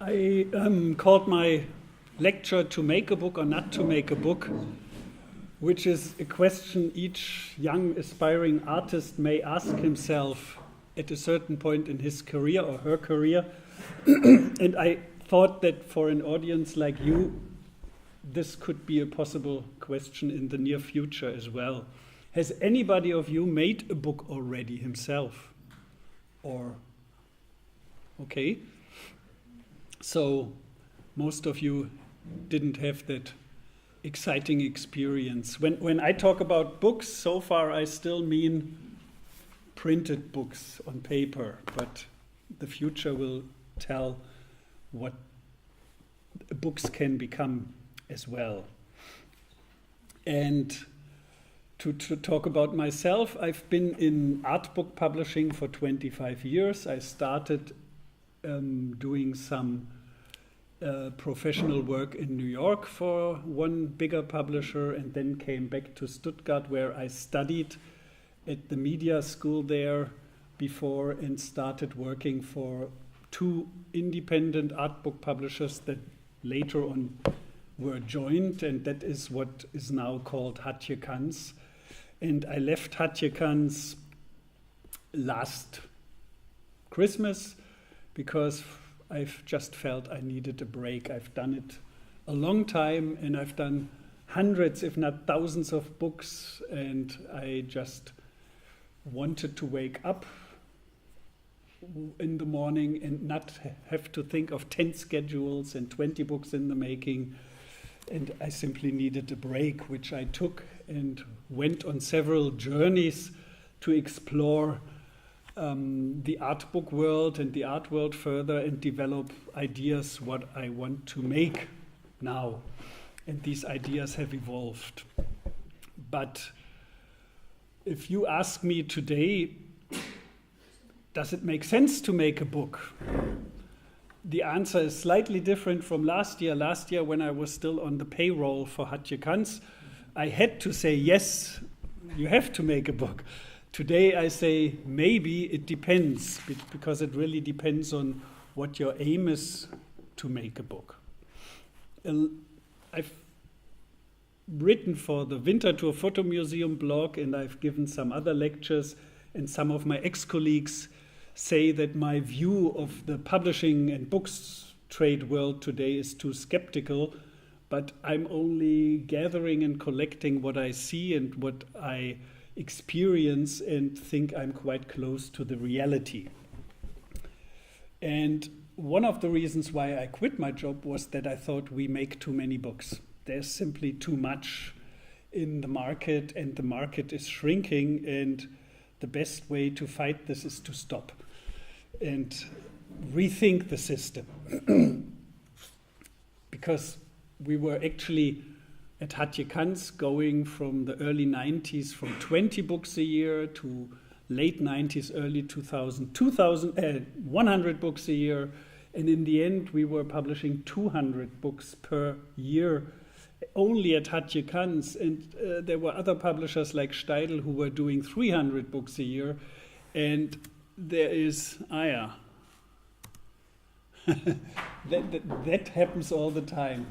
I called my lecture "To Make a Book or Not to Make a Book," which is a question each young aspiring artist may ask himself at a certain point in his career or her career. And I thought that for an audience like you, this could be a possible question in the near future as well. Has anybody of you made a book already himself? Or, okay. So most of you didn't have that exciting experience. When I talk about books, so far I still mean printed books on paper, but the future will tell what books can become as well. And to talk about myself, I've been in art book publishing for 25 years. I started doing some professional work in New York for one bigger publisher, and then came back to Stuttgart, where I studied at the media school there before and started working for two independent art book publishers that later on were joined, and that is what is now called Kunst. And I left Kunst last Christmas because I've just felt I needed a break. I've done it a long time, and I've done hundreds, if not thousands of books, and I just wanted to wake up in the morning and not have to think of 10 schedules and 20 books in the making. And I simply needed a break, which I took and went on several journeys to explore the art book world and the art world further and develop ideas what I want to make now. And these ideas have evolved. But if you ask me today, does it make sense to make a book? The answer is slightly different from last year. Last year, when I was still on the payroll for Kunst, I had to say, yes, you have to make a book. Today I say, maybe, it depends, because it really depends on what your aim is to make a book. I've written for the Winter Tour Photo Museum blog, and I've given some other lectures, and some of my ex-colleagues say that my view of the publishing and books trade world today is too skeptical, but I'm only gathering and collecting what I see and what I experience, and think I'm quite close to the reality. And one of the reasons why I quit my job was that I thought we make too many books. There's simply too much in the market, and the market is shrinking, and the best way to fight this is to stop and rethink the system. Because we were actually at Kunst going from the early 90s from 20 books a year to late 90s, early 2000, 100 books a year. And in the end, we were publishing 200 books per year only at Kunst. And there were other publishers like Steidl who were doing 300 books a year. And there is, that happens all the time.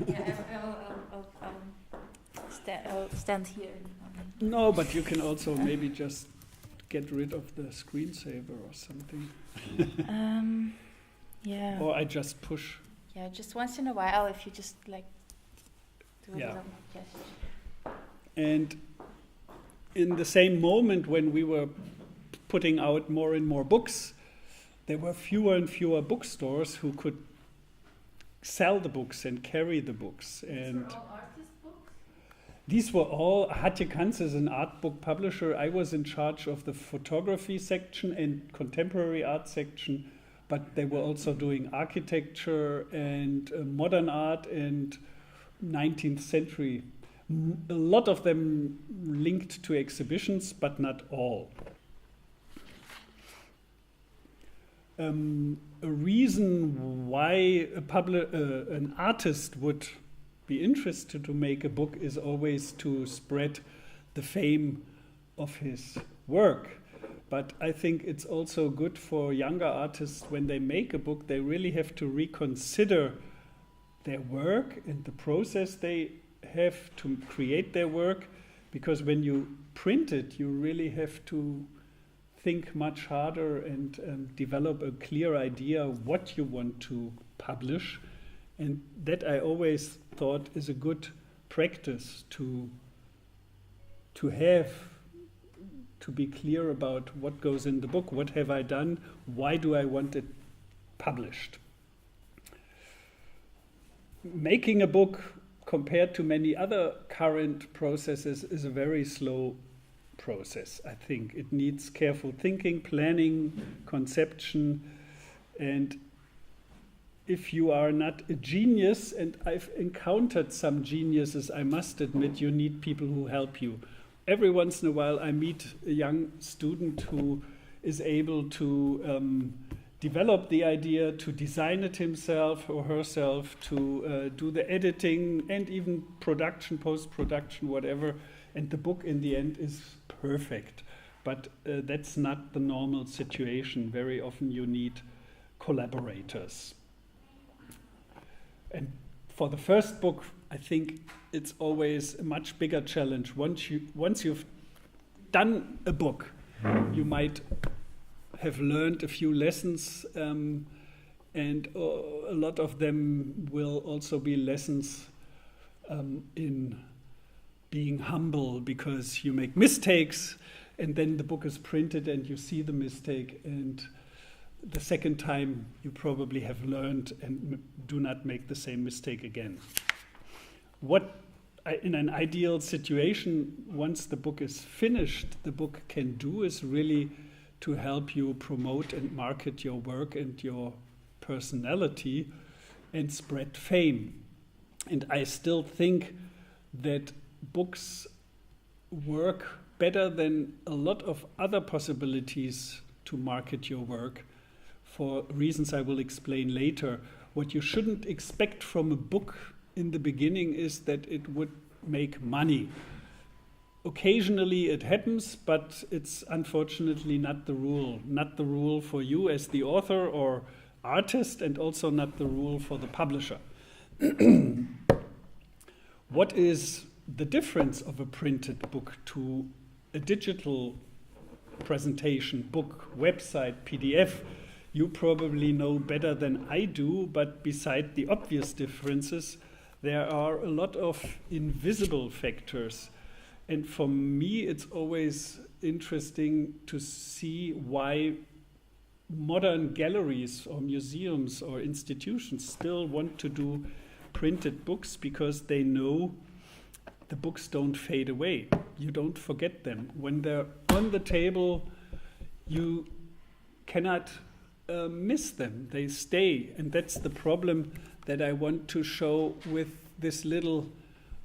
Yeah, I'll stand here. No, but you can also maybe just get rid of the screensaver or something. Yeah. Or I just push. Yeah, just once in a while, if you just like do it. Yes. And in the same moment when we were putting out more and more books, there were fewer and fewer bookstores who could sell the books and carry the books. And these were all artist books? These were all, Kunst is an art book publisher. I was in charge of the photography section and contemporary art section, but they were also doing architecture and modern art and 19th century. A lot of them linked to exhibitions, but not all. A reason why an artist would be interested to make a book is always to spread the fame of his work. But I think it's also good for younger artists when they make a book, they really have to reconsider their work and the process they have to create their work, because when you print it, you really have to think much harder and develop a clear idea what you want to publish. And that I always thought is a good practice to have, to be clear about what goes in the book, what have I done, why do I want it published. Making a book, compared to many other current processes, is a very slow process, I think. It needs careful thinking, planning, conception, and if you are not a genius, and I've encountered some geniuses, I must admit, you need people who help you. Every once in a while I meet a young student who is able to develop the idea, to design it himself or herself, to do the editing and even production, post-production, whatever, and the book in the end is perfect. But that's not the normal situation. Very often you need collaborators. And for the first book, I think it's always a much bigger challenge. Once you've done a book, you might have learned a few lessons, and a lot of them will also be lessons in being humble, because you make mistakes, and then the book is printed and you see the mistake, and the second time you probably have learned and do not make the same mistake again. What in an ideal situation, once the book is finished, the book can do is really to help you promote and market your work and your personality and spread fame. And I still think that books work better than a lot of other possibilities to market your work, for reasons I will explain later. What you shouldn't expect from a book in the beginning is that it would make money. Occasionally it happens, but it's unfortunately not the rule. Not the rule for you as the author or artist, and also not the rule for the publisher. What is the difference of a printed book to a digital presentation, book, website, PDF? You probably know better than I do, but beside the obvious differences, there are a lot of invisible factors. And for me, it's always interesting to see why modern galleries or museums or institutions still want to do printed books, because they know the books don't fade away. You don't forget them. When they're on the table, you cannot miss them. They stay. And that's the problem that I want to show with this little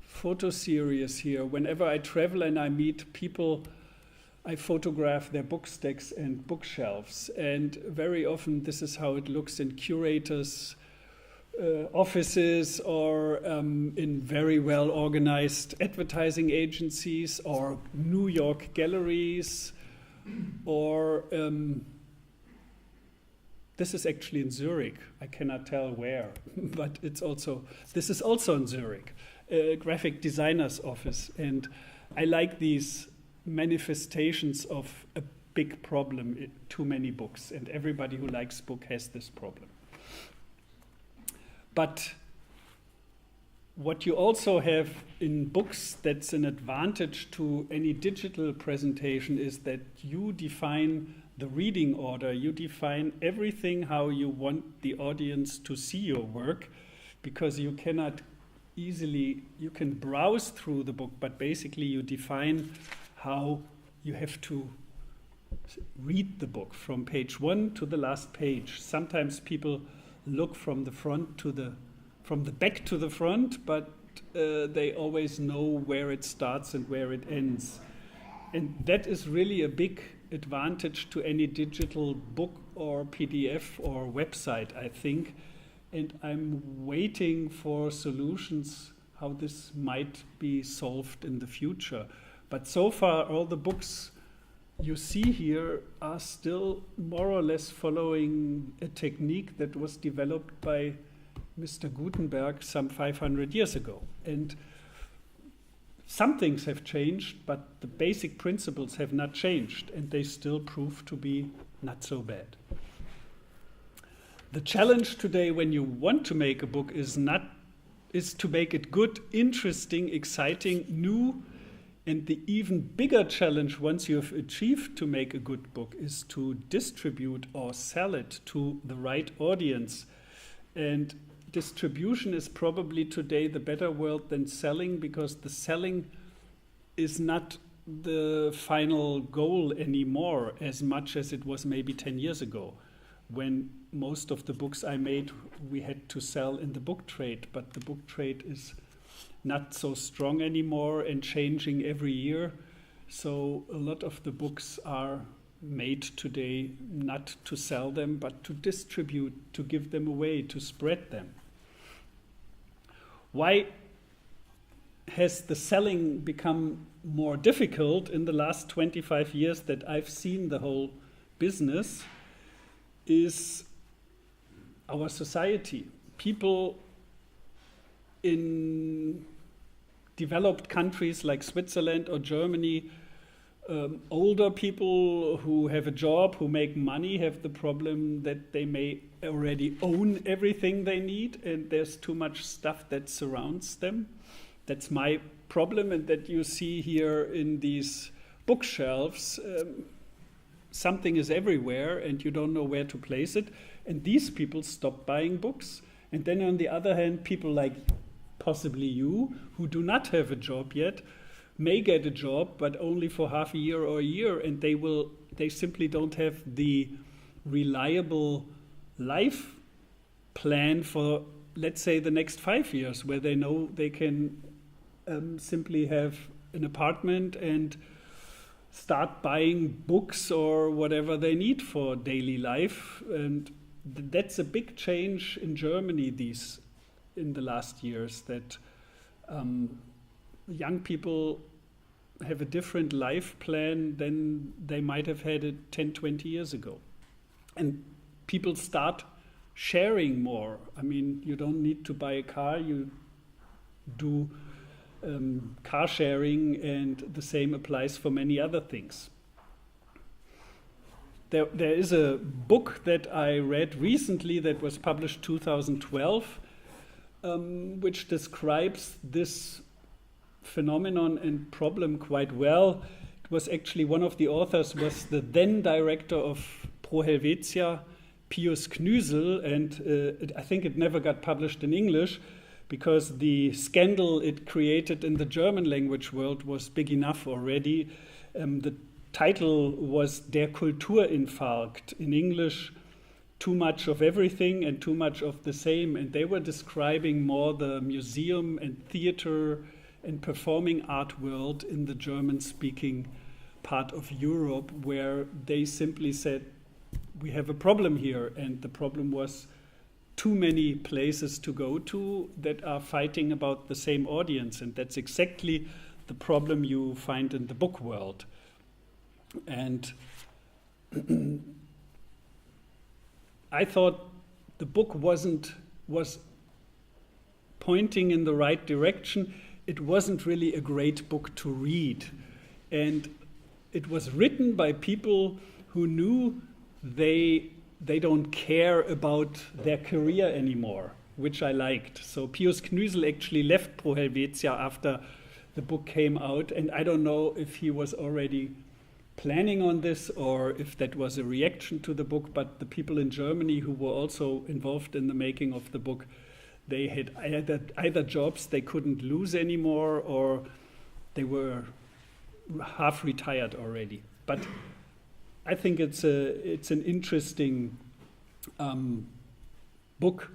photo series here. Whenever I travel and I meet people, I photograph their book stacks and bookshelves. And very often this is how it looks in curators' offices, or in very well organized advertising agencies, or New York galleries, or this is actually in Zurich. I cannot tell where, but this is also in Zurich, a graphic designer's office. And I like these manifestations of a big problem, too many books, and everybody who likes book has this problem. But what you also have in books that's an advantage to any digital presentation is that you define the reading order. You define everything how you want the audience to see your work, because you cannot easily, you can browse through the book, but basically you define how you have to read the book from page 1 to the last page. Sometimes people look from the back to the front, but they always know where it starts and where it ends. And that is really a big advantage to any digital book or PDF or website, I think. And I'm waiting for solutions how this might be solved in the future. But so far, all the books you see here are still more or less following a technique that was developed by Mr. Gutenberg some 500 years ago. And some things have changed, but the basic principles have not changed, and they still prove to be not so bad. The challenge today when you want to make a book is to make it good, interesting, exciting, new, and the even bigger challenge once you have achieved to make a good book is to distribute or sell it to the right audience. And distribution is probably today the better word than selling, because the selling is not the final goal anymore as much as it was maybe 10 years ago, when most of the books I made we had to sell in the book trade, but the book trade is not so strong anymore and changing every year. So a lot of the books are made today not to sell them, but to distribute, to give them away, to spread them. Why has the selling become more difficult in the last 25 years that I've seen the whole business? Is our society. People in developed countries like Switzerland or Germany, older people who have a job, who make money, have the problem that they may already own everything they need, and there's too much stuff that surrounds them. That's my problem, and that you see here in these bookshelves. Something is everywhere, and you don't know where to place it. And these people stop buying books. And then on the other hand, people like possibly you, who do not have a job yet, may get a job, but only for half a year or a year, and they simply don't have the reliable life plan for, let's say, the next 5 years, where they know they can simply have an apartment and start buying books or whatever they need for daily life. And that's a big change in Germany in the last years, that young people have a different life plan than they might have had it 10, 20 years ago. And people start sharing more. I mean, you don't need to buy a car, you do car sharing, and the same applies for many other things. There is a book that I read recently that was published 2012, which describes this phenomenon and problem quite well. It was actually, one of the authors was the then director of Pro Helvetia, Pius Knüsel, and I think it never got published in English, because the scandal it created in the German language world was big enough already. The title was Der Kulturinfarkt, in English, too much of everything and too much of the same. And they were describing more the museum and theater and performing art world in the German-speaking part of Europe, where they simply said, we have a problem here. And the problem was too many places to go to that are fighting about the same audience. And that's exactly the problem you find in the book world. And I thought the book was pointing in the right direction. It wasn't really a great book to read. And it was written by people who knew they don't care about their career anymore, which I liked. So Pius Knüsel actually left Pro Helvetia after the book came out, and I don't know if he was already planning on this or if that was a reaction to the book, but the people in Germany who were also involved in the making of the book, they had either jobs they couldn't lose anymore, or they were half retired already. But I think it's an interesting book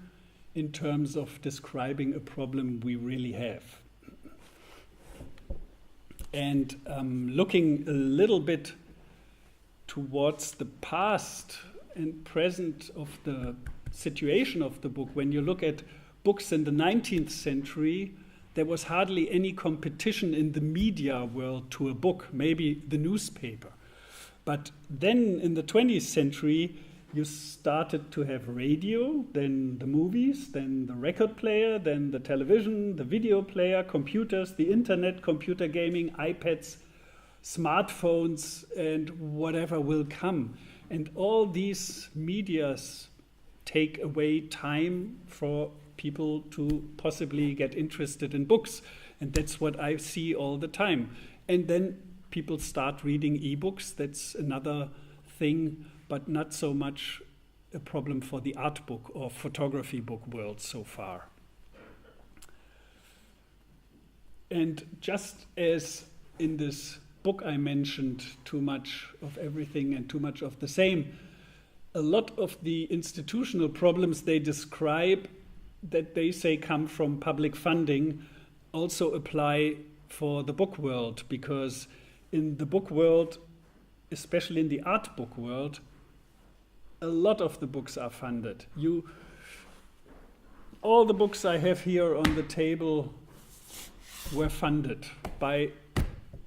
in terms of describing a problem we really have. And looking a little bit towards the past and present of the situation of the book, when you look at books in the 19th century, there was hardly any competition in the media world to a book, maybe the newspaper. But then in the 20th century, you started to have radio, then the movies, then the record player, then the television, the video player, computers, the internet, computer gaming, iPads, smartphones, and whatever will come. And all these medias take away time for people to possibly get interested in books. And that's what I see all the time. And then people start reading ebooks. That's another thing, but not so much a problem for the art book or photography book world so far. And just as in this book I mentioned, too much of everything and too much of the same, a lot of the institutional problems they describe that they say come from public funding also apply for the book world, because in the book world, especially in the art book world, a lot of the books are funded. All the books I have here on the table were funded by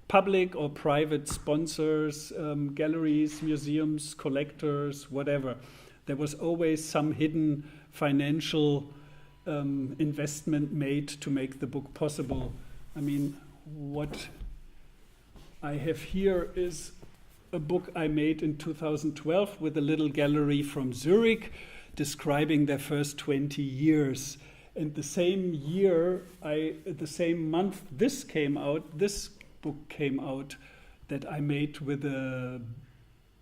public or private sponsors, galleries, museums, collectors, whatever. There was always some hidden financial investment made to make the book possible. I mean, what I have here is a book I made in 2012 with a little gallery from Zurich describing their first 20 years. And the same year, the same month this book came out that I made with a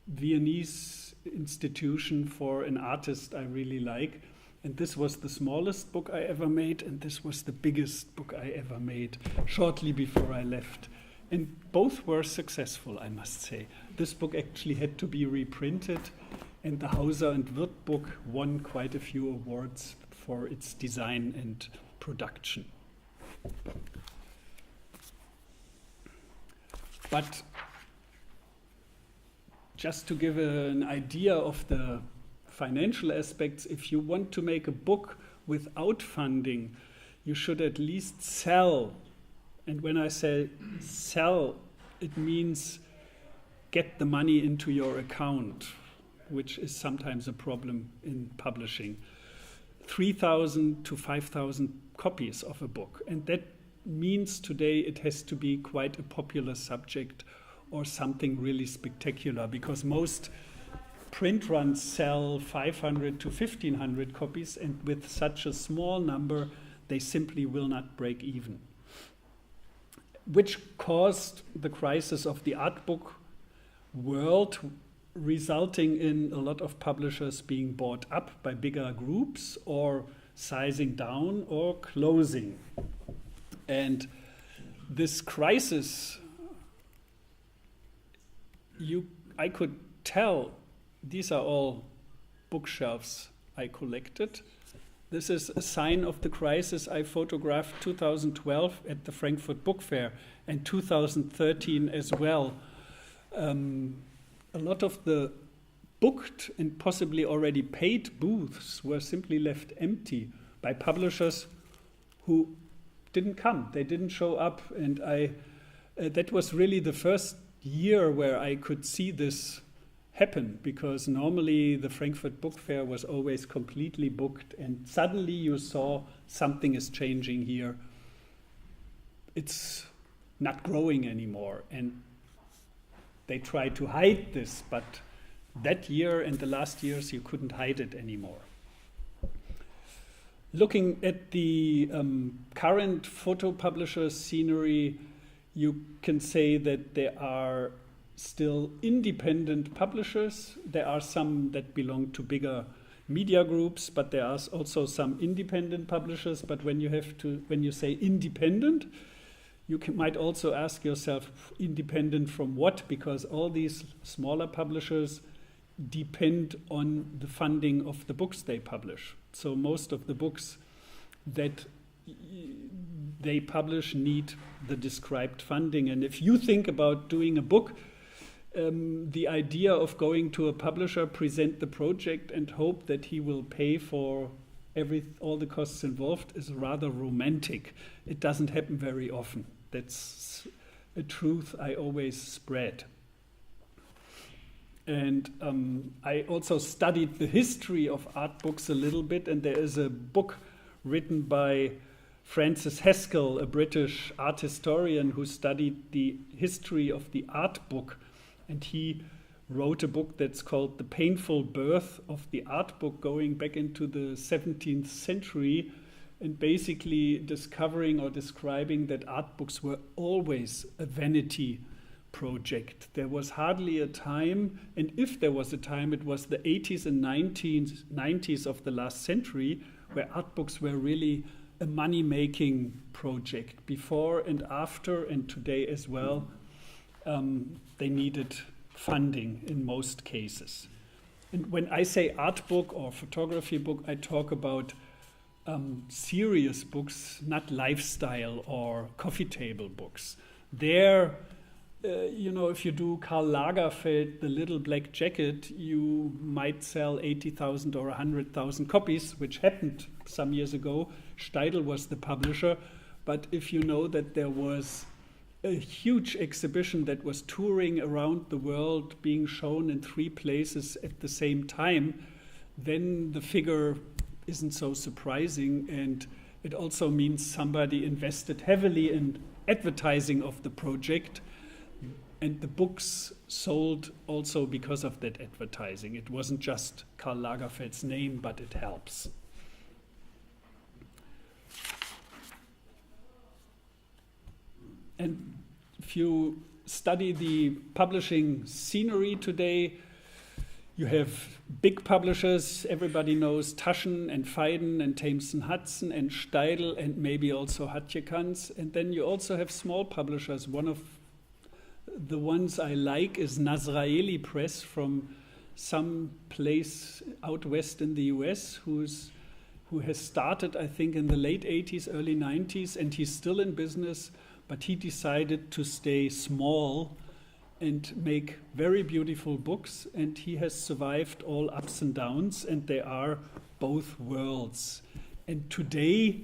Viennese institution for an artist I really like. And this was the smallest book I ever made, and this was the biggest book I ever made, shortly before I left. And both were successful, I must say. This book actually had to be reprinted, and the Hauser and Wirth book won quite a few awards for its design and production. But just to give an idea of the financial aspects, if you want to make a book without funding, you should at least sell. And when I say sell, it means get the money into your account, which is sometimes a problem in publishing. 3,000 to 5,000 copies of a book. And that means today it has to be quite a popular subject or something really spectacular, because most print runs sell 500 to 1,500 copies, and with such a small number, they simply will not break even. Which caused the crisis of the art book world, resulting in a lot of publishers being bought up by bigger groups or sizing down or closing. And this crisis, I could tell, these are all bookshelves I collected. This is a sign of the crisis. I photographed 2012 at the Frankfurt Book Fair and 2013 as well. A lot of the booked and possibly already paid booths were simply left empty by publishers who didn't come. They didn't show up, and that was really the first year where I could see this happen, because normally the Frankfurt Book Fair was always completely booked, and suddenly you saw something is changing here. It's not growing anymore, and they tried to hide this, but that year and the last years you couldn't hide it anymore. Looking at the current photo publisher scenery, you can say that there are still independent publishers. There are some that belong to bigger media groups, but there are also some independent publishers. But when you say independent, you might also ask yourself, independent from what? Because all these smaller publishers depend on the funding of the books they publish. So most of the books that they publish need the described funding. And if you think about doing a book, the idea of going to a publisher, present the project, and hope that he will pay for all the costs involved is rather romantic. It doesn't happen very often. That's a truth I always spread. And I also studied the history of art books a little bit, and there is a book written by Francis Haskell, a British art historian who studied the history of the art book, and he wrote a book that's called The Painful Birth of the Art Book, going back into the 17th century, and basically discovering or describing that art books were always a vanity project. There was hardly a time, and if there was a time, it was the 80s and 90s of the last century, where art books were really a money-making project. Before and after, and today as well, they needed funding in most cases. And when I say art book or photography book, I talk about serious books, not lifestyle or coffee table books. There, if you do Karl Lagerfeld, The Little Black Jacket, you might sell 80,000 or 100,000 copies, which happened some years ago. Steidl was the publisher. But if you know that there was a huge exhibition that was touring around the world, being shown in 3 places at the same time, then the figure isn't so surprising. And it also means somebody invested heavily in advertising of the project. And the books sold also because of that advertising. It wasn't just Karl Lagerfeld's name, but it helps. And if you study the publishing scenery today, you have big publishers. Everybody knows Taschen and Phaidon and Thameson Hudson and Steidl and maybe also Hatjekans. And then you also have small publishers. One of the ones I like is Nazraeli Press from some place out west in the US, who has started, I think, in the late 80s, early 90s, and he's still in business, but he decided to stay small and make very beautiful books, and he has survived all ups and downs, and they are both worlds. And today,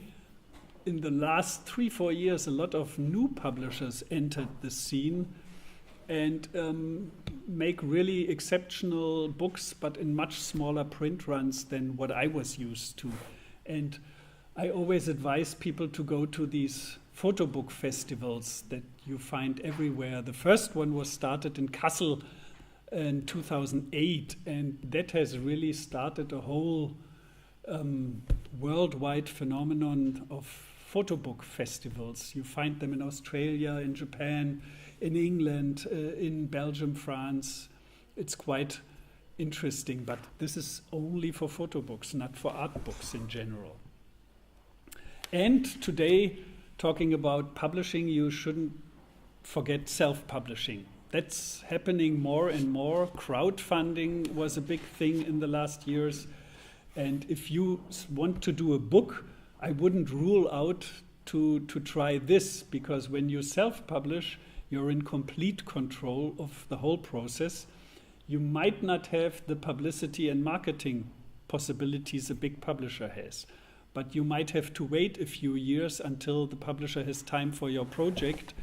in the last 3-4 years, a lot of new publishers entered the scene and make really exceptional books, but in much smaller print runs than what I was used to. And I always advise people to go to these photo book festivals that you find everywhere. The first one was started in Kassel in 2008, and that has really started a whole worldwide phenomenon of photo book festivals. You find them in Australia, in Japan, in England, in Belgium, France. It's quite interesting, but this is only for photo books, not for art books in general. And today, talking about publishing, you shouldn't forget self-publishing. That's happening more and more. Crowdfunding was a big thing in the last years. And if you want to do a book, I wouldn't rule out to try this, because when you self-publish, you're in complete control of the whole process. You might not have the publicity and marketing possibilities a big publisher has, but you might have to wait a few years until the publisher has time for your project,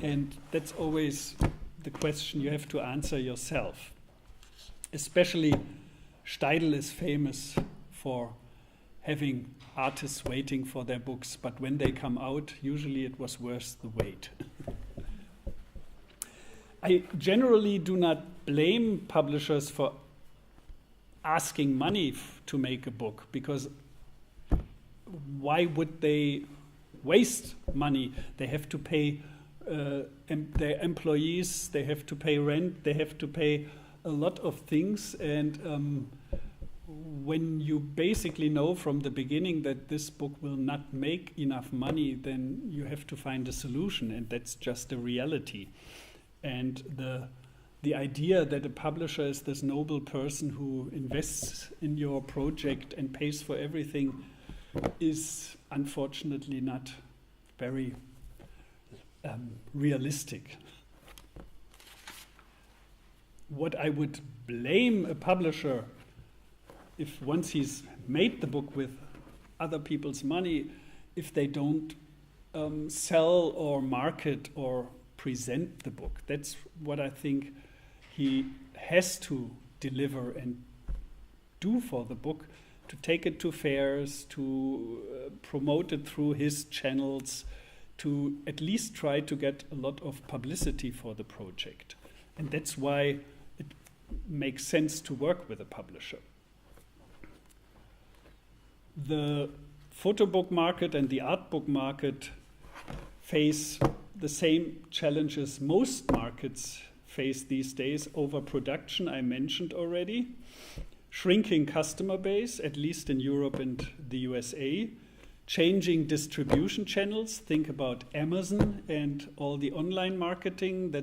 and that's always the question you have to answer yourself. Especially Steidl is famous for having artists waiting for their books, but when they come out, usually it was worth the wait. I generally do not blame publishers for asking money to make a book, because why would they waste money? They have to pay their employees, they have to pay rent, they have to pay a lot of things, and when you basically know from the beginning that this book will not make enough money, then you have to find a solution, and that's just a reality. And the idea that a publisher is this noble person who invests in your project and pays for everything is unfortunately not very realistic. What I would blame a publisher, if once he's made the book with other people's money, if they don't sell or market or present the book. That's what I think he has to deliver and do for the book, to take it to fairs, to promote it through his channels, to at least try to get a lot of publicity for the project. And that's why it makes sense to work with a publisher. The photo book market and the art book market face the same challenges most markets face these days. Overproduction, I mentioned already. Shrinking customer base, at least in Europe and the USA. Changing distribution channels. Think about Amazon and all the online marketing.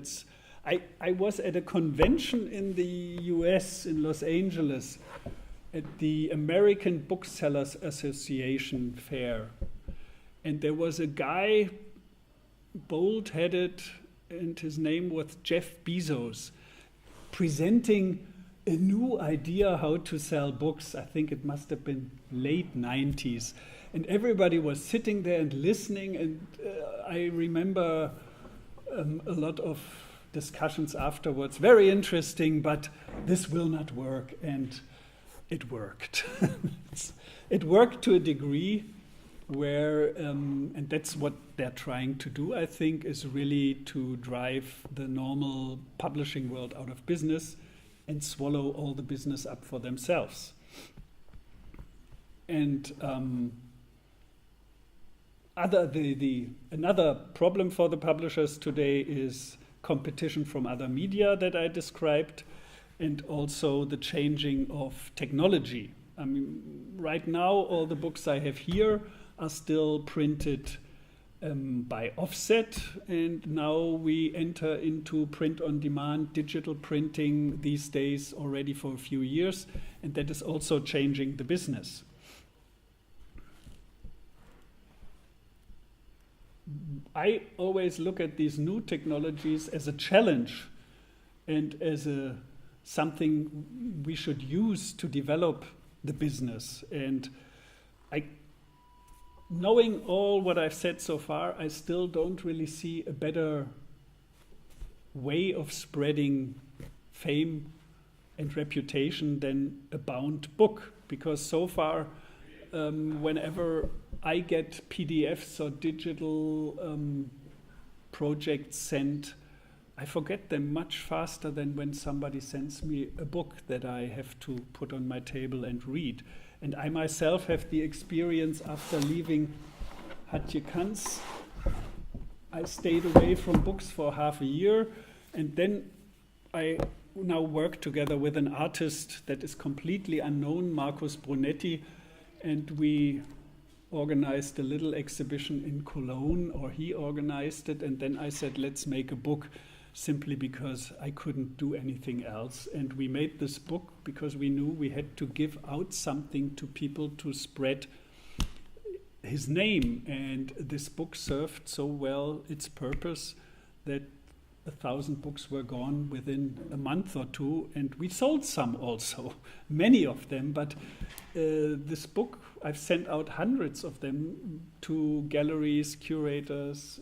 I was at a convention in the US in Los Angeles at the American Booksellers Association fair. And there was a guy, bold-headed, and his name was Jeff Bezos, presenting a new idea how to sell books. I think it must have been late 90s. And everybody was sitting there and listening. And I remember a lot of discussions afterwards. Very interesting, but this will not work. And it worked. It worked to a degree where, and that's what they're trying to do, I think, is really to drive the normal publishing world out of business and swallow all the business up for themselves. And another problem for the publishers today is competition from other media that I described, and also the changing of technology. I mean, right now, all the books I have here are still printed by offset, and now we enter into print-on-demand, digital printing these days already for a few years, and that is also changing the business. I always look at these new technologies as a challenge and as something we should use to develop the business. And knowing all what I've said so far, I still don't really see a better way of spreading fame and reputation than a bound book. Because so far, whenever I get PDFs or digital projects sent, I forget them much faster than when somebody sends me a book that I have to put on my table and read. And I myself have the experience after leaving Hatje Kans. I stayed away from books for half a year, and then I now work together with an artist that is completely unknown, Markus Brunetti, and we organized a little exhibition in Cologne, or he organized it, and then I said, let's make a book, simply because I couldn't do anything else. And we made this book because we knew we had to give out something to people to spread his name. And this book served so well its purpose that 1,000 books were gone within a month or two, and we sold some also, many of them. But this book, I've sent out hundreds of them to galleries, curators,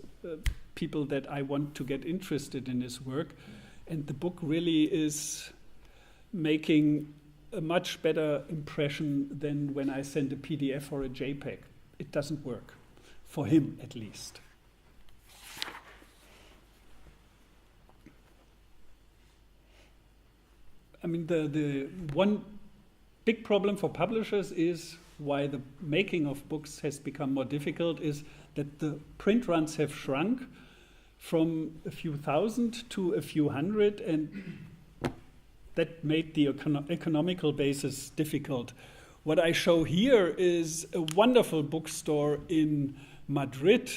people that I want to get interested in his work. And the book really is making a much better impression than when I send a PDF or a JPEG. It doesn't work, for him at least. I mean, the one big problem for publishers is why the making of books has become more difficult is that the print runs have shrunk from a few thousand to a few hundred, and that made the economical basis difficult. What I show here is a wonderful bookstore in Madrid,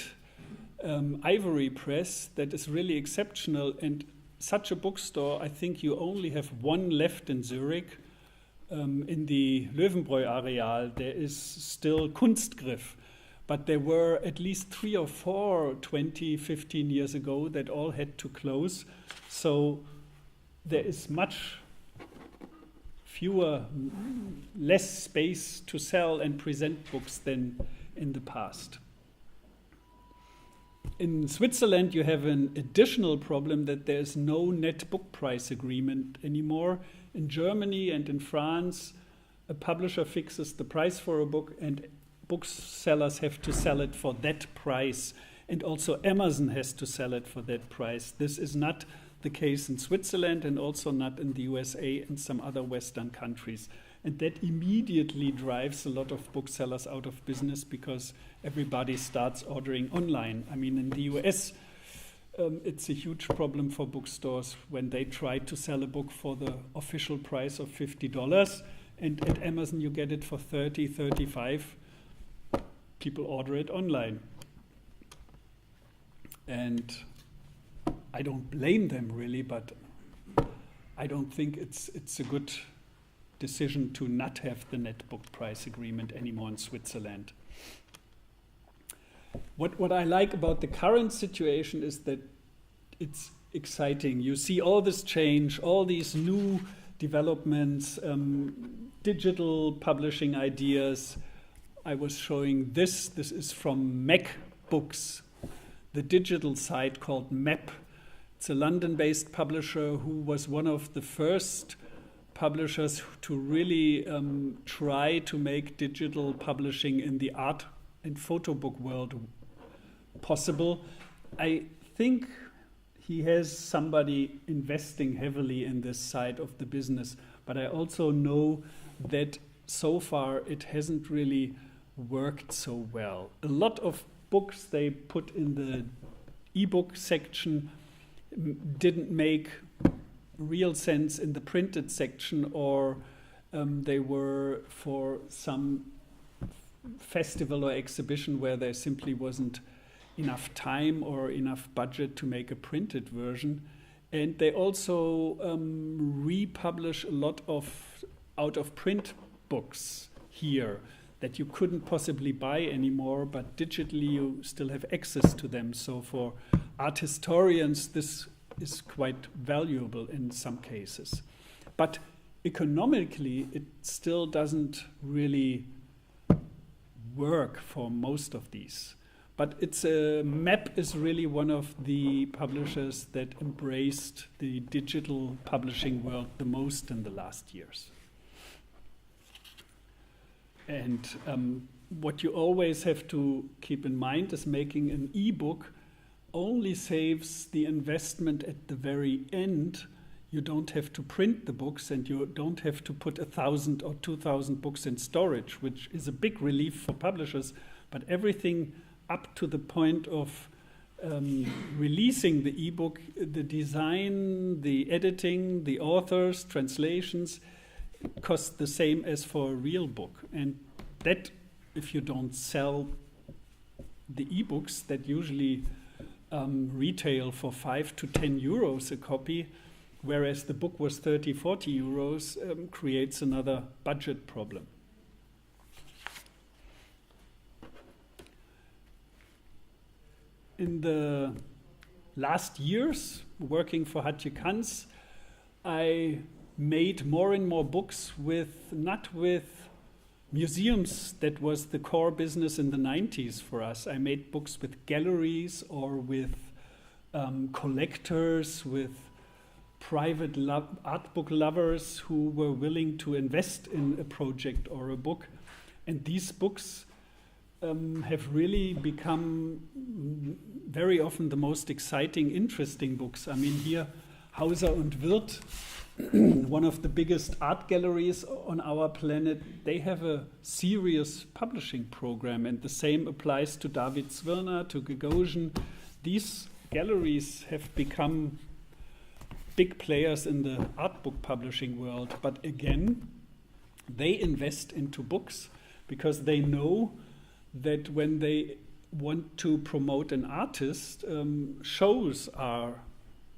Ivory Press, that is really exceptional. And such a bookstore, I think you only have one left in Zurich. In the Löwenbräu Areal, there is still Kunstgriff. But there were at least 3 or 4 20, 15 years ago that all had to close. So there is much less space to sell and present books than in the past. In Switzerland, you have an additional problem that there's no net book price agreement anymore. In Germany and in France, a publisher fixes the price for a book and booksellers have to sell it for that price. And also Amazon has to sell it for that price. This is not the case in Switzerland and also not in the USA and some other Western countries. And that immediately drives a lot of booksellers out of business because everybody starts ordering online. I mean, in the US, it's a huge problem for bookstores when they try to sell a book for the official price of $50. And at Amazon, you get it for $30, $35. People order it online. And I don't blame them really, but I don't think it's a good decision to not have the net book price agreement anymore in Switzerland. What I like about the current situation is that it's exciting. You see all this change, all these new developments, digital publishing ideas. I was showing this. This is from MacBooks, the digital site called MAP. It's a London-based publisher who was one of the first publishers to really try to make digital publishing in the art and photo book world possible. I think he has somebody investing heavily in this side of the business, but I also know that so far it hasn't really worked so well. A lot of books they put in the ebook section didn't make real sense in the printed section, or they were for some festival or exhibition where there simply wasn't enough time or enough budget to make a printed version. And they also republish a lot of out-of-print books here that you couldn't possibly buy anymore, but digitally you still have access to them. So for art historians, this is quite valuable in some cases. But economically, it still doesn't really work for most of these. But MAP is really one of the publishers that embraced the digital publishing world the most in the last years. And what you always have to keep in mind is making an ebook only saves the investment at the very end. You don't have to print the books and you don't have to put 1,000 or 2,000 books in storage, which is a big relief for publishers. But everything up to the point of releasing the ebook, the design, the editing, the authors, translations, costs the same as for a real book. And that, if you don't sell the ebooks that usually retail for 5 to 10 euros a copy, whereas the book was 30, 40 euros, creates another budget problem. In the last years, working for Kunst, I made more and more books not with museums. That was the core business in the 90s for us. I made books with galleries or with collectors, with private art book lovers who were willing to invest in a project or a book. And these books have really become very often the most exciting, interesting books. I mean, here, Hauser und Wirth, one of the biggest art galleries on our planet, they have a serious publishing program, and the same applies to David Zwirner, to Gagosian. These galleries have become big players in the art book publishing world, but again, they invest into books because they know that when they want to promote an artist, shows are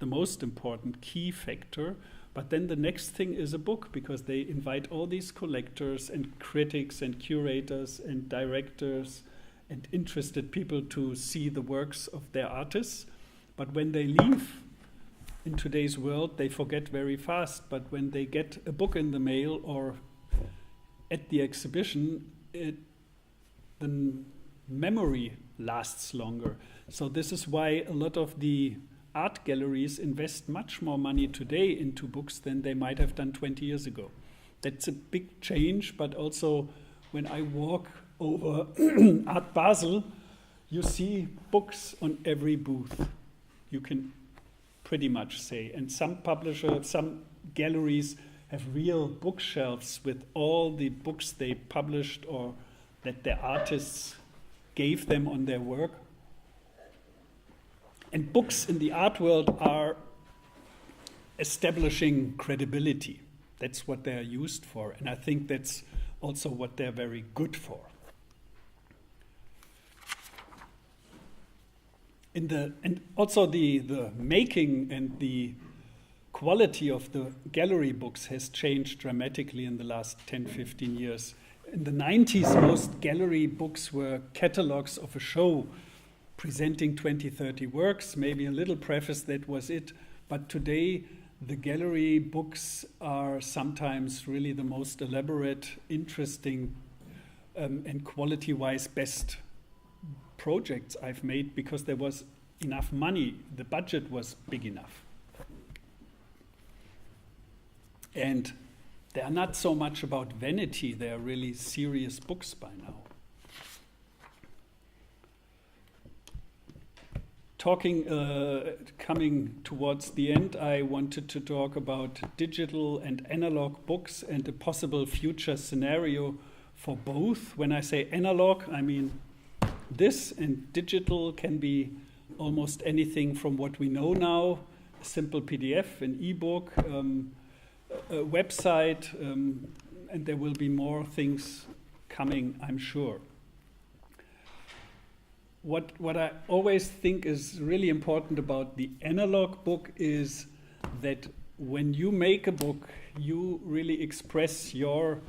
the most important key factor. But then the next thing is a book, because they invite all these collectors and critics and curators and directors and interested people to see the works of their artists. But when they leave in today's world, they forget very fast. But when they get a book in the mail or at the exhibition, the memory lasts longer. So this is why a lot of the art galleries invest much more money today into books than they might have done 20 years ago. That's a big change, but also when I walk over Art Basel, you see books on every booth. You can pretty much say. And some galleries have real bookshelves with all the books they published or that their artists gave them on their work. And books in the art world are establishing credibility. That's what they're used for. And I think that's also what they're very good for. And also the making and the quality of the gallery books has changed dramatically in the last 10, 15 years. In the 90s, most gallery books were catalogs of a show presenting 20, 30 works, maybe a little preface, that was it. But today, the gallery books are sometimes really the most elaborate, interesting, and quality-wise best projects I've made because there was enough money, the budget was big enough. And they are not so much about vanity, they are really serious books by now. Coming towards the end, I wanted to talk about digital and analog books and a possible future scenario for both. When I say analog, I mean this, and digital can be almost anything from what we know now, a simple PDF, an ebook, a website, and there will be more things coming, I'm sure. What I always think is really important about the analog book is that when you make a book, you really express your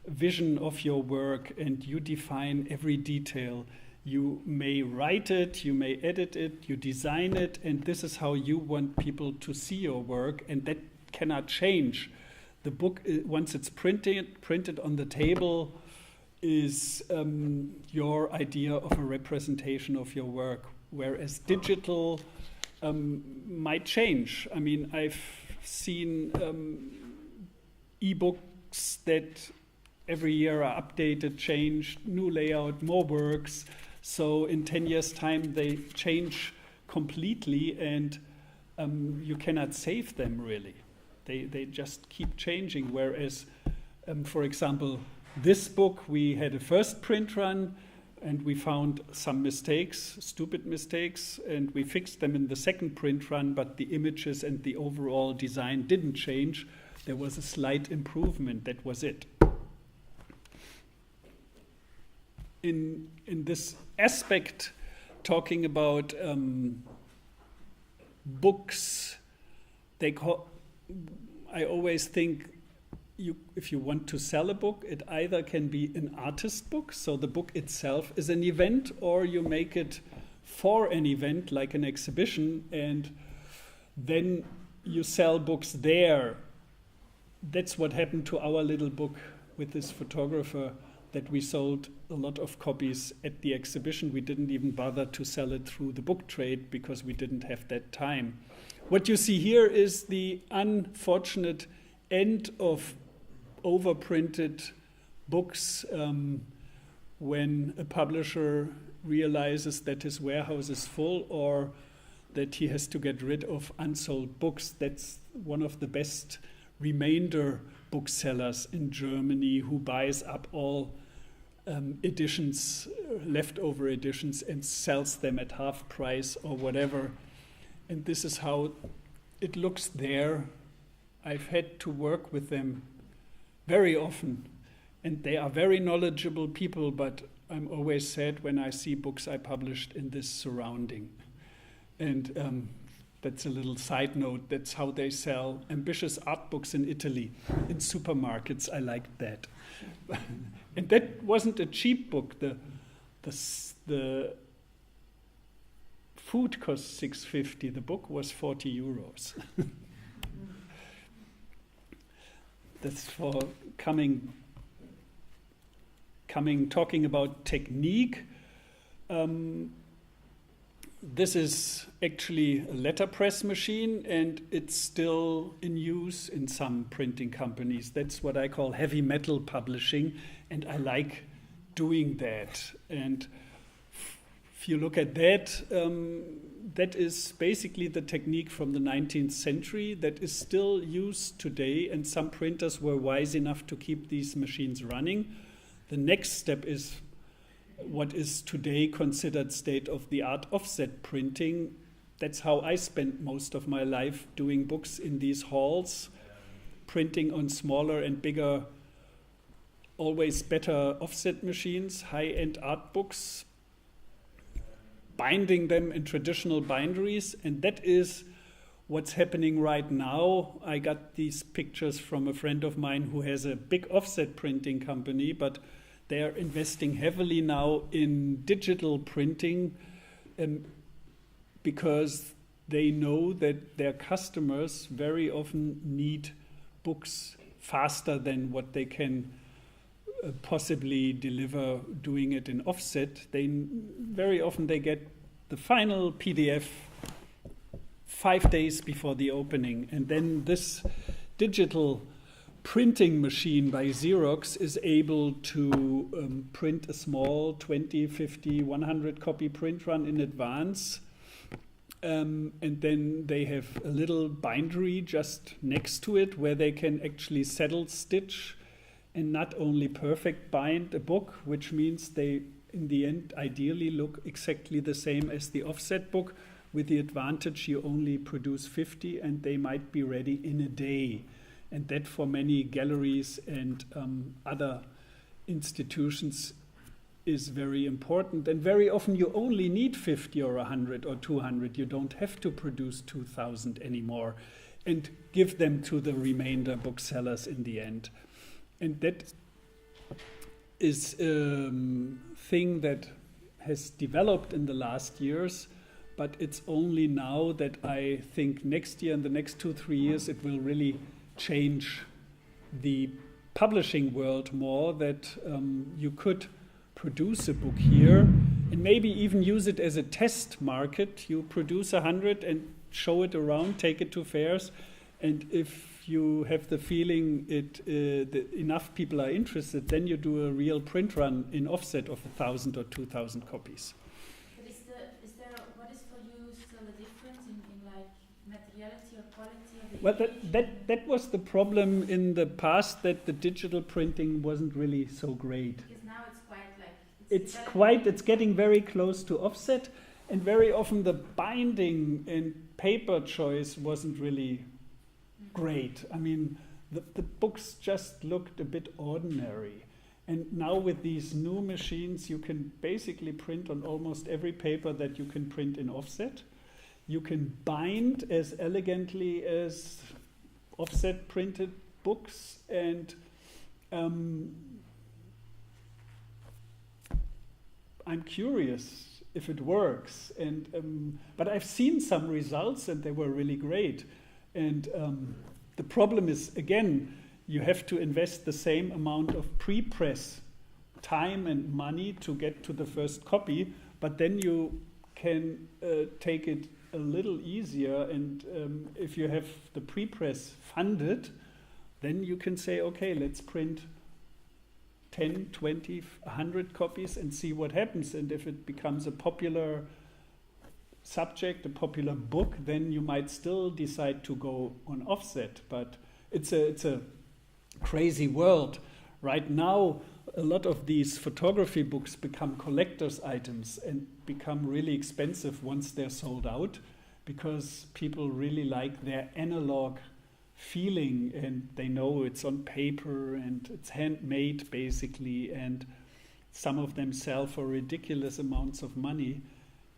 vision of your work and you define every detail. You may write it, you may edit it, you design it, and this is how you want people to see your work, and that cannot change. The book, once it's printed on the table, is your idea of a representation of your work, whereas digital might change. I mean, I've seen e-books that every year are updated, changed, new layout, more works. So in 10 years' time, they change completely, and you cannot save them, really. They just keep changing, whereas, for example, this book, we had a first print run, and we found some mistakes, stupid mistakes, and we fixed them in the second print run, but the images and the overall design didn't change. There was a slight improvement, that was it. In this aspect, talking about books, I always think if you want to sell a book, it either can be an artist book, so the book itself is an event, or you make it for an event, like an exhibition, and then you sell books there. That's what happened to our little book with this photographer, that we sold a lot of copies at the exhibition. We didn't even bother to sell it through the book trade because we didn't have that time. What you see here is the unfortunate end of overprinted books when a publisher realizes that his warehouse is full or that he has to get rid of unsold books. That's one of the best remainder booksellers in Germany, who buys up all editions, leftover editions, and sells them at half price or whatever. And this is how it looks there. I've had to work with them very often, and they are very knowledgeable people, but I'm always sad when I see books I published in this surrounding. And that's a little side note. That's how they sell ambitious art books in Italy, in supermarkets. I liked that. And that wasn't a cheap book. The food cost €6.50. The book was €40. That's for talking about technique. this is actually a letterpress machine, and it's still in use in some printing companies. That's what I call heavy metal publishing, and I like doing that. And if you look at that, that is basically the technique from the 19th century that is still used today, and some printers were wise enough to keep these machines running. The next step is what is today considered state-of-the-art offset printing. That's how I spent most of my life, doing books in these halls, printing on smaller and bigger, always better offset machines, high-end art books, binding them in traditional binderies, and that is what's happening right now. I got these pictures from a friend of mine who has a big offset printing company, but they are investing heavily now in digital printing because they know that their customers very often need books faster than what they can possibly deliver doing it in offset. Very often they get the final PDF 5 days before the opening, and then this digital printing machine by Xerox is able to print a small 20, 50, 100 copy print run in advance, and then they have a little bindery just next to it where they can actually saddle stitch and not only perfect bind a book, which means they in the end ideally look exactly the same as the offset book, with the advantage you only produce 50 and they might be ready in a day. And that for many galleries and other institutions is very important. And very often you only need 50 or 100 or 200. You don't have to produce 2,000 anymore and give them to the remainder booksellers in the end. And that is a thing that has developed in the last years, but it's only now that I think next year and the next 2-3 years it will really change the publishing world more, that you could produce a book here and maybe even use it as a test market. You produce 100 and show it around, take it to fairs, and if you have the feeling that enough people are interested, then you do a real print run in offset of 1,000 or 2,000 copies. But what is for you still a difference in like materiality or quality of the Well, that was the problem in the past, that the digital printing wasn't really so great. Because now it's quite like... It's getting very close to offset, and very often the binding and paper choice wasn't really great. I mean, the books just looked a bit ordinary. And now with these new machines, you can basically print on almost every paper that you can print in offset. You can bind as elegantly as offset printed books, and I'm curious if it works. And but I've seen some results, and they were really great. And the problem is, again, you have to invest the same amount of pre-press time and money to get to the first copy, but then you can take it a little easier, and if you have the pre-press funded, then you can say, okay, let's print 10, 20, 100 copies and see what happens. And if it becomes a popular subject, a popular book, then you might still decide to go on offset. But it's a crazy world. Right now, a lot of these photography books become collector's items and become really expensive once they're sold out, because people really like their analog feeling, and they know it's on paper and it's handmade basically, and some of them sell for ridiculous amounts of money.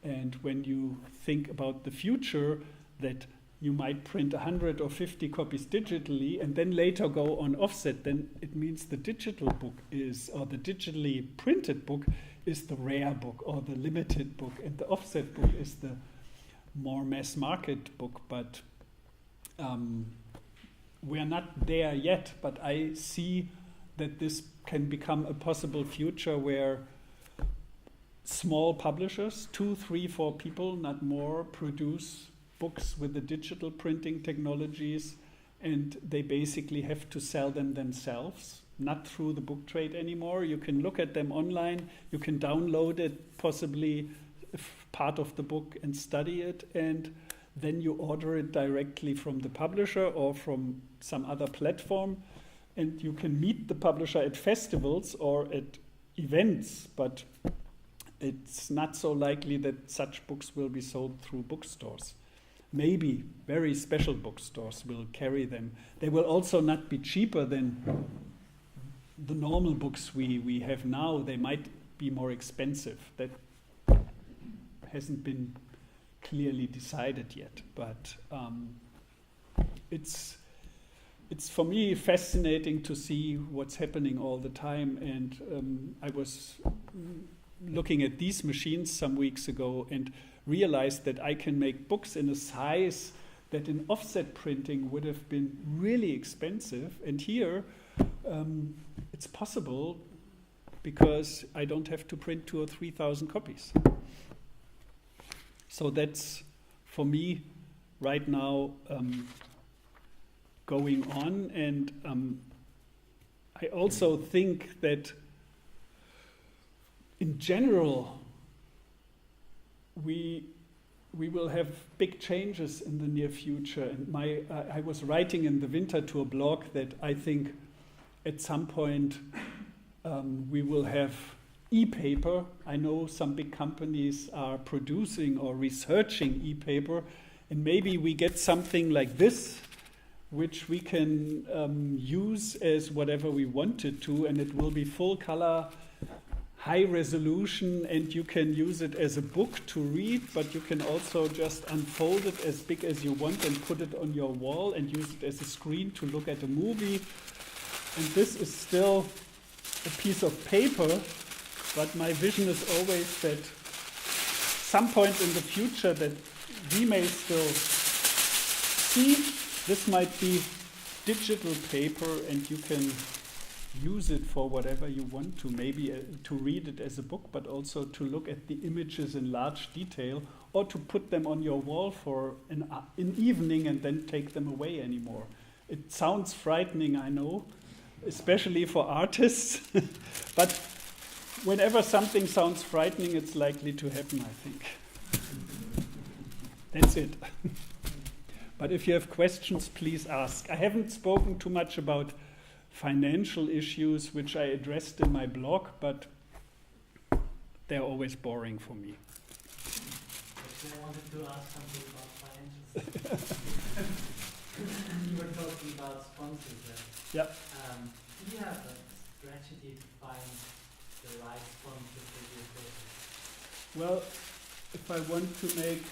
And when you think about the future, that you might print 100 or 50 copies digitally and then later go on offset, then it means the digital book is, or the digitally printed book is the rare book or the limited book, and the offset book is the more mass market book. But we're not there yet, but I see that this can become a possible future where small publishers, 2, 3, 4 people, not more, produce books with the digital printing technologies, and they basically have to sell them themselves, not through the book trade anymore. You can look at them online, you can download it, possibly part of the book, and study it, and then you order it directly from the publisher or from some other platform, and you can meet the publisher at festivals or at events, but it's not so likely that such books will be sold through bookstores. Maybe very special bookstores will carry them. They will also not be cheaper than the normal books we have now. They might be more expensive. That hasn't been clearly decided yet, but it's for me fascinating to see what's happening all the time. And I was looking at these machines some weeks ago and realized that I can make books in a size that in offset printing would have been really expensive. And here it's possible because I don't have to print 2,000 or 3,000 copies. So that's, for me, right now going on. And I also think that in general, we will have big changes in the near future. And I was writing in the winter to a blog that I think at some point we will have e-paper. I know some big companies are producing or researching e-paper, and maybe we get something like this, which we can use as whatever we want it to, and it will be full color, high resolution, and you can use it as a book to read, but you can also just unfold it as big as you want and put it on your wall and use it as a screen to look at a movie. And this is still a piece of paper, but my vision is always that some point in the future that we may still see this might be digital paper, and you can use it for whatever you want to, maybe to read it as a book, but also to look at the images in large detail, or to put them on your wall for an evening and then take them away anymore. It sounds frightening, I know, especially for artists, but whenever something sounds frightening, it's likely to happen, I think. That's it. But if you have questions, please ask. I haven't spoken too much about financial issues, which I addressed in my blog, but they're always boring for me. I wanted to ask something about financials. You were talking about sponsors there. Yeah. Do you have a strategy to find the right sponsor for your project? Well, if I want to make...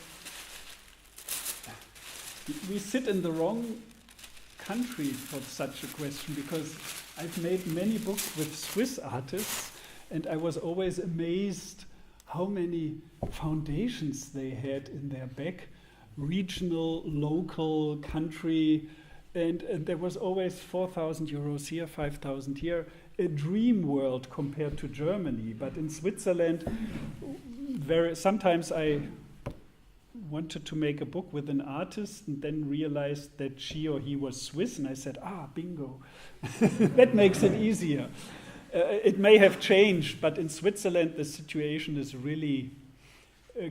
We sit in the wrong country for such a question, because I've made many books with Swiss artists, and I was always amazed how many foundations they had in their back, regional, local, country, and there was always 4,000 euros here, 5,000 here, a dream world compared to Germany. But in Switzerland, sometimes I wanted to make a book with an artist and then realized that she or he was Swiss, and I said, bingo. That makes it easier. It may have changed, but in Switzerland the situation is really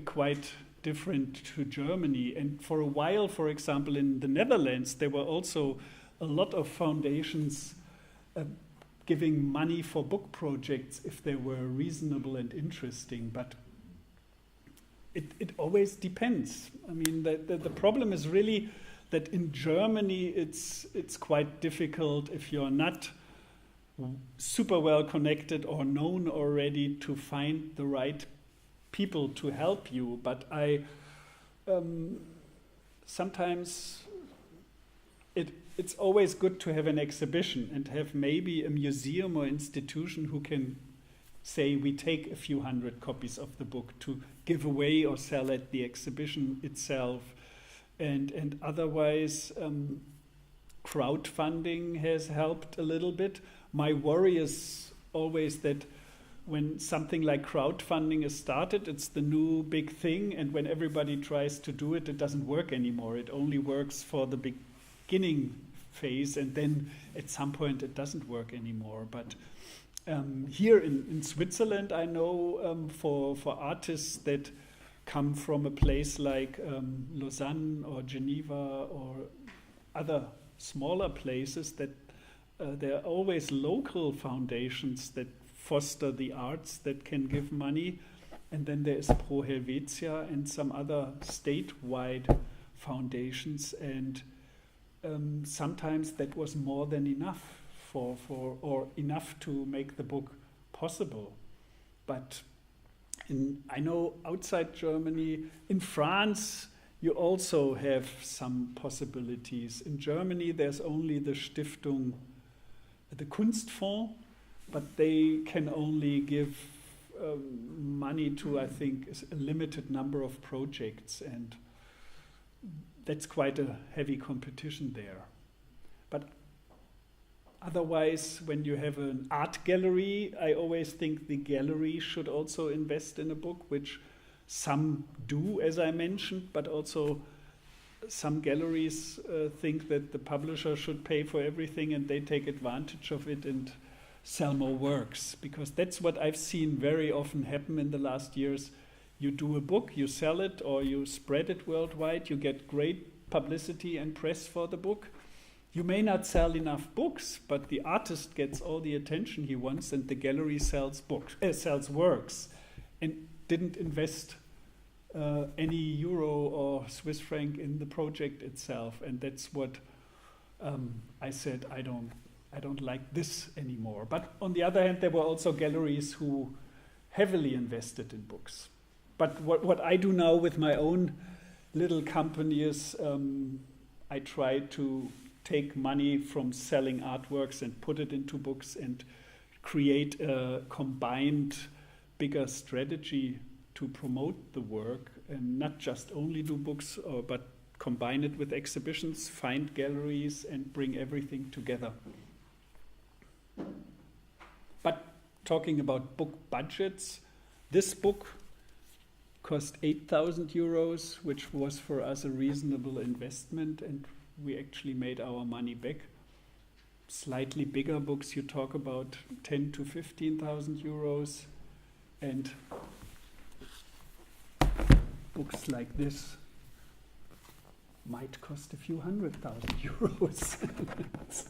quite different to Germany. And for a while, for example, in the Netherlands, there were also a lot of foundations giving money for book projects if they were reasonable and interesting, but it always depends. I mean, the problem is really that in Germany it's quite difficult if you're not super well connected or known already to find the right people to help you. But I sometimes it's always good to have an exhibition and have maybe a museum or institution who can say we take a few hundred copies of the book to give away or sell at the exhibition itself. And otherwise, crowdfunding has helped a little bit. My worry is always that when something like crowdfunding is started, it's the new big thing, and when everybody tries to do it, it doesn't work anymore. It only works for the beginning phase, and then at some point it doesn't work anymore. But here in Switzerland, I know for artists that come from a place like Lausanne or Geneva or other smaller places, that there are always local foundations that foster the arts, that can give money. And then there is Pro Helvetia and some other statewide foundations. And sometimes that was more than enough or enough to make the book possible. But I know outside Germany, in France, you also have some possibilities. In Germany, there's only the Stiftung, the Kunstfonds, but they can only give money to, I think, a limited number of projects, and that's quite a heavy competition there. But otherwise, when you have an art gallery, I always think the gallery should also invest in a book, which some do, as I mentioned, but also some galleries think that the publisher should pay for everything, and they take advantage of it and sell more works, because that's what I've seen very often happen in the last years. You do a book, you sell it, or you spread it worldwide, you get great publicity and press for the book. You may not sell enough books, but the artist gets all the attention he wants, and the gallery sells works, and didn't invest any euro or Swiss franc in the project itself. And that's what I said, I don't like this anymore. But on the other hand, there were also galleries who heavily invested in books. But what I do now with my own little company is I try to take money from selling artworks and put it into books and create a combined bigger strategy to promote the work, and not just only do books, but combine it with exhibitions, find galleries, and bring everything together. But talking about book budgets, this book cost 8,000 euros, which was for us a reasonable investment, and we actually made our money back. Slightly bigger books, you talk about 10 to 15,000 euros, and books like this might cost a few 100,000 euros.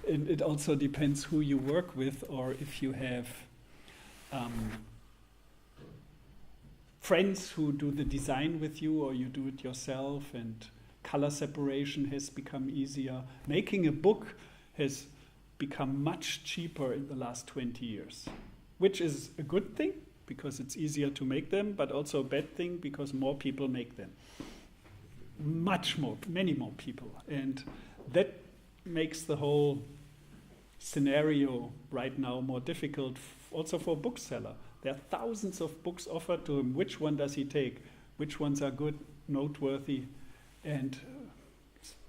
And it also depends who you work with, or if you have friends who do the design with you, or you do it yourself, and color separation has become easier. Making a book has become much cheaper in the last 20 years, which is a good thing because it's easier to make them, but also a bad thing because more people make them. Many more people. And that makes the whole scenario right now more difficult, also for a bookseller. There are thousands of books offered to him. Which one does he take? Which ones are good, noteworthy? And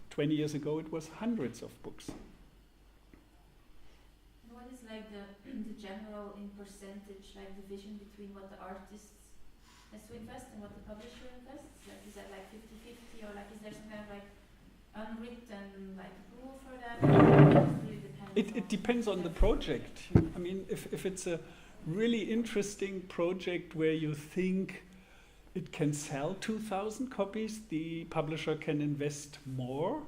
20 years ago, it was hundreds of books. What is like the general in percentage, like division between what the artist has to invest and what the publisher invests? Like, is that like 50-50, or like is there some kind of like unwritten like rule for that? It depends on the project. I mean, if it's a really interesting project where you think it can sell 2,000 copies, the publisher can invest more.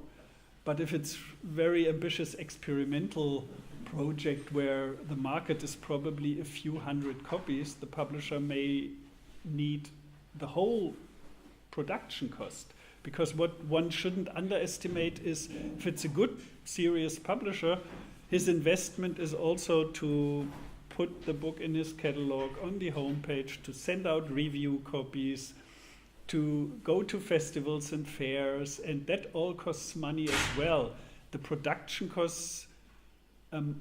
But if it's very ambitious experimental project where the market is probably a few hundred copies, the publisher may need the whole production cost. Because what one shouldn't underestimate is, if it's a good, serious publisher, his investment is also to put the book in his catalog on the homepage, to send out review copies, to go to festivals and fairs, and that all costs money as well. The production costs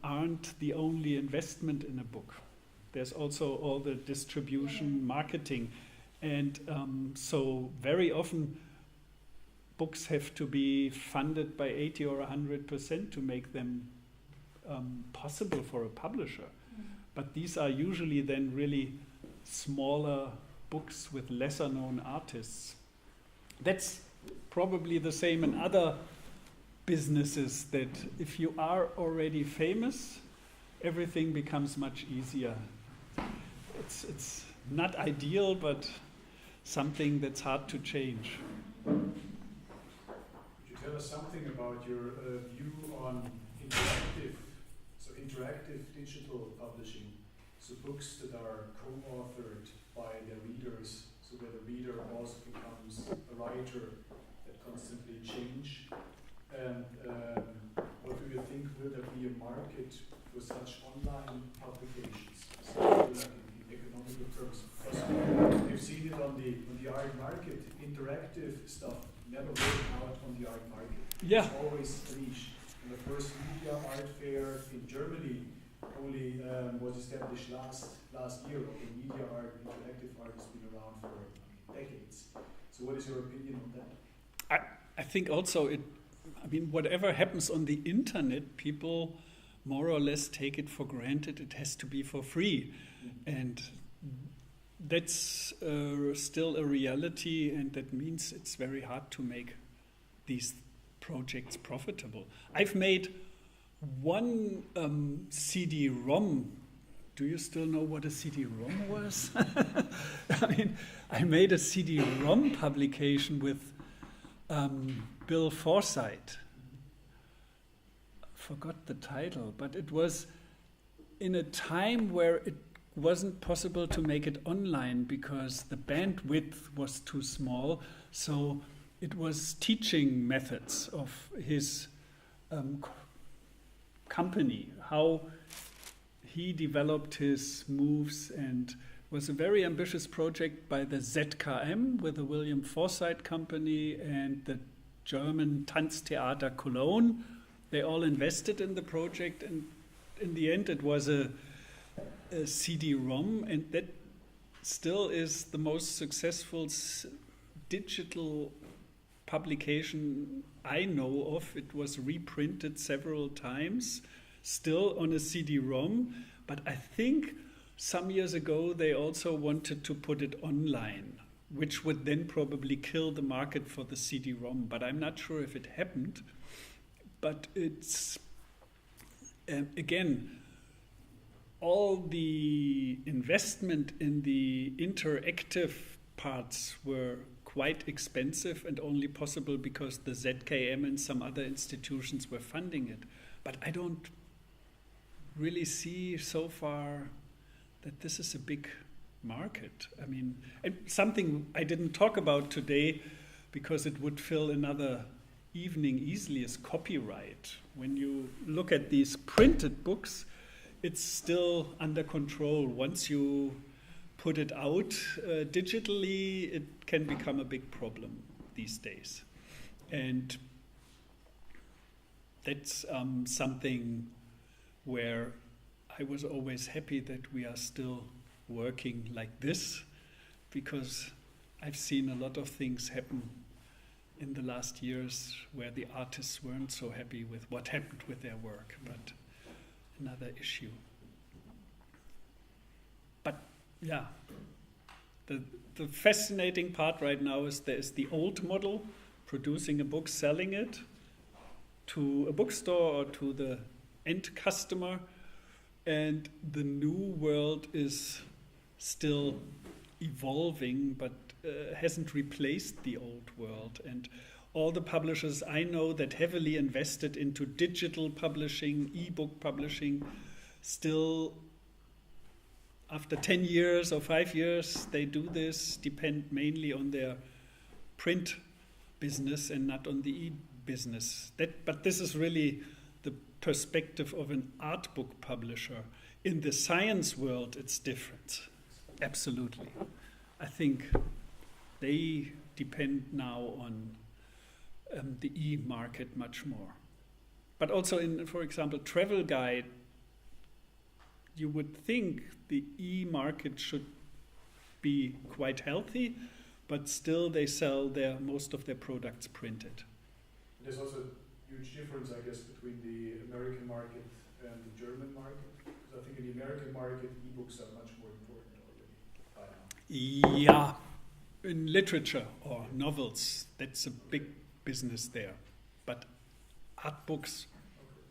aren't the only investment in a book. There's also all the distribution, marketing, and so very often books have to be funded by 80 or 100% to make them possible for a publisher. But these are usually then really smaller books with lesser known artists. That's probably the same in other businesses, that if you are already famous, everything becomes much easier. It's not ideal, but something that's hard to change. Could you tell us something about your view on interactive digital publishing? So books that are co-authored by their readers, so where the reader also becomes a writer that constantly change. And what do you think, will there be a market for such online publications? So like in economical terms, because we've seen it on the art market, interactive stuff never worked out on the art market. Yeah. It's always a niche. And the first media art fair in Germany only was established last year. The media art, interactive art has been around for decades. So what is your opinion on that? I think also whatever happens on the internet, people more or less take it for granted. It has to be for free. And that's still a reality, and that means it's very hard to make these projects profitable. I've made one CD-ROM. Do you still know what a CD-ROM was? I made a CD-ROM publication with Bill Forsyth. Forgot the title, but it was in a time where it wasn't possible to make it online because the bandwidth was too small. So it was teaching methods of his company, how he developed his moves, and was a very ambitious project by the ZKM with the William Forsyth Company and the German Tanztheater Cologne. They all invested in the project, and in the end it was a CD-ROM, and that still is the most successful digital publication I know of. It was reprinted several times, still on a CD-ROM, but I think some years ago they also wanted to put it online, which would then probably kill the market for the CD-ROM, but I'm not sure if it happened. But it's, again, all the investment in the interactive parts were quite expensive and only possible because the ZKM and some other institutions were funding it. But I don't really see so far that this is a big market. And something I didn't talk about today because it would fill another evening easily is copyright. When you look at these printed books, it's still under control. Once you put it out digitally, it can become a big problem these days. And that's something where I was always happy that we are still working like this, because I've seen a lot of things happen in the last years where the artists weren't so happy with what happened with their work, but another issue. But yeah, the fascinating part right now is there's the old model, producing a book, selling it to a bookstore or to the end customer, and the new world is still evolving, but hasn't replaced the old world. And all the publishers I know that heavily invested into digital publishing, e-book publishing, still after 10 years or 5 years they do this, depend mainly on their print business and not on the e-business. But this is really the perspective of an art book publisher. In the science world it's different, absolutely. I think they depend now on the e-market much more. But also in, for example, travel guide, you would think the e-market should be quite healthy, but still they sell most of their products printed. There's also a huge difference, I guess, between the American market and the German market. Because I think in the American market, ebooks are much more important already by now. Yeah, in literature or novels, that's a big business there. But art books,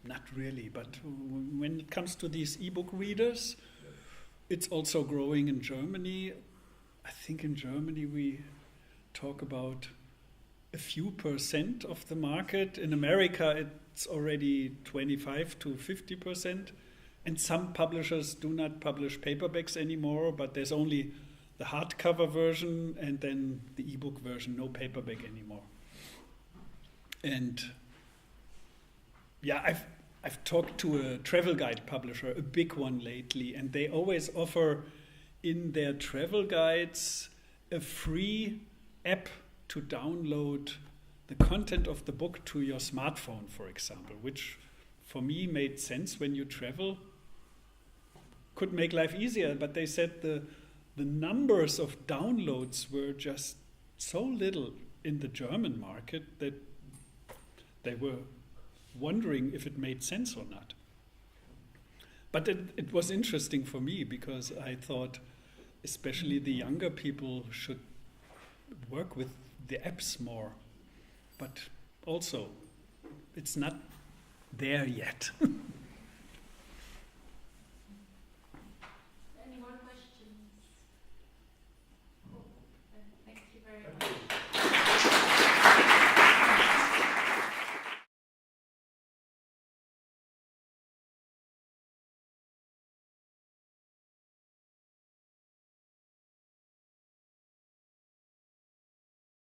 not really. But when it comes to these ebook readers, it's also growing in Germany. I think in Germany we talk about a few % of the market. In America, it's already 25 to 50%. And some publishers do not publish paperbacks anymore, but there's only the hardcover version and then the ebook version, no paperback anymore. And yeah, I've talked to a travel guide publisher, a big one lately, and they always offer in their travel guides a free app to download the content of the book to your smartphone, for example, which for me made sense when you travel. Could make life easier, but they said the numbers of downloads were just so little in the German market that they were wondering if it made sense or not. But it was interesting for me because I thought especially the younger people should work with the apps more. But also, it's not there yet.